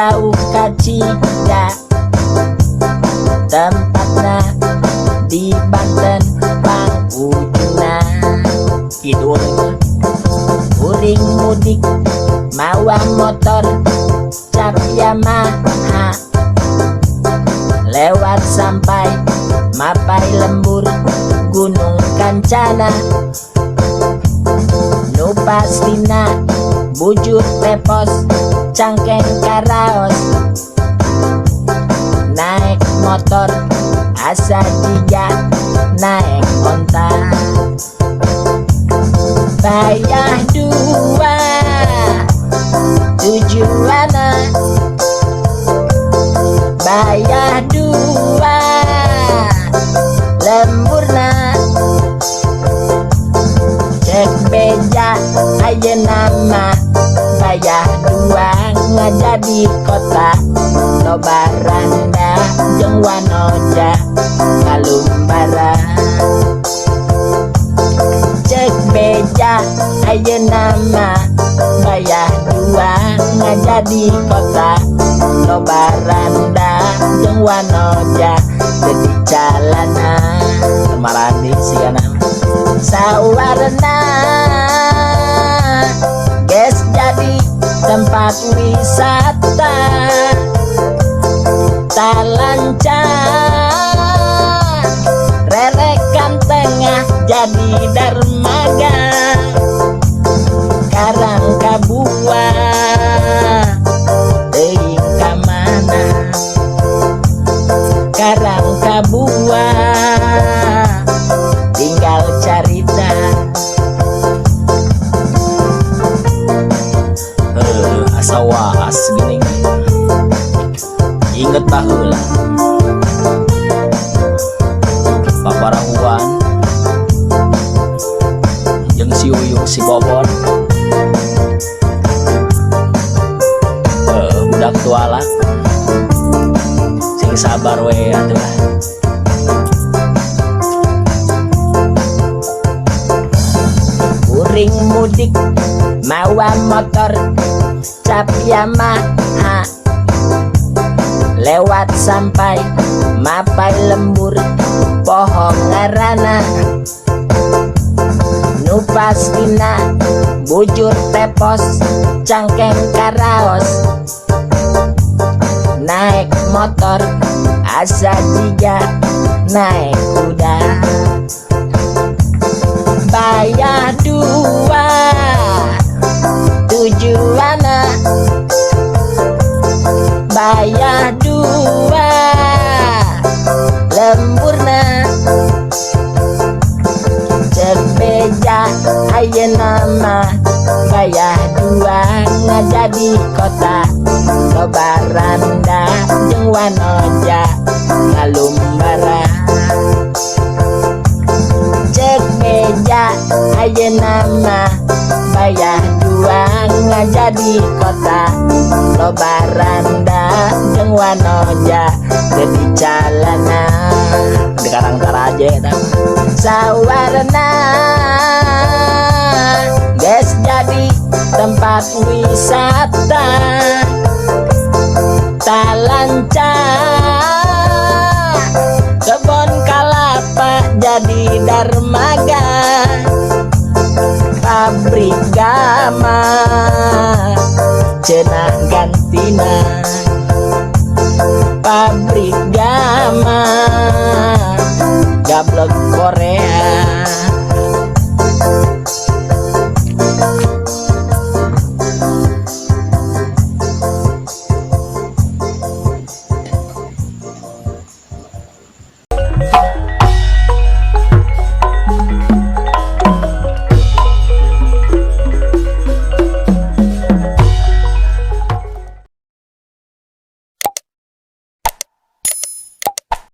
jauh kacida, tempatnya di Banten Pangujuna. Gitu Uring mudik mawa motor cap Yamaha, lewat sampai Mapai Lembur Gunung Kancana. Nu pastina bujur tepos cangkeng karaos, naik motor asa jiga naik onta. Bayah dua tujuana, bayah dua lemburna. Cek beja aja nama, bayah dua ngajadi kota. Loba randa jeung wanoja kalumbara. Cek beja aja nama, bayah dua ngajadi kota. Loba randa jeung wanoja jadi calana. Maradi sigana Sawarna ges jadi tempat wisata. Talancar rerekan tengah jadi dermaga. Karang kabua teuing ka mana, karang kabua tinggal carita. Asa waas gini inget baheula paparahuan jeung si Uyung si Bobon. Budak tuala sing sabar we atuh. Uring mudik mawa motor cap Yamaha, lewat sampai Mapai Lembur pohon ngarana. Nu pastina bujur tepos cangkeng karaos, naik motor asa jiga naik kuda. Bayah dua tujuana, bayah dua lemburna. Cek beja aja nama, bayah dua ngajadi kota. Loba randa jeung wanoja ngalumbara. Cek beja aja nama, bayah dua ngajadi kota. Loba randa jeung wanoja jadi calana. Di Karang Taraje eta Sawarna ges jadi tempat wisata. Talancar kebon kalapa jadi dermaga. Pabrik gama cenah gantina, pabrik gama gablek Korea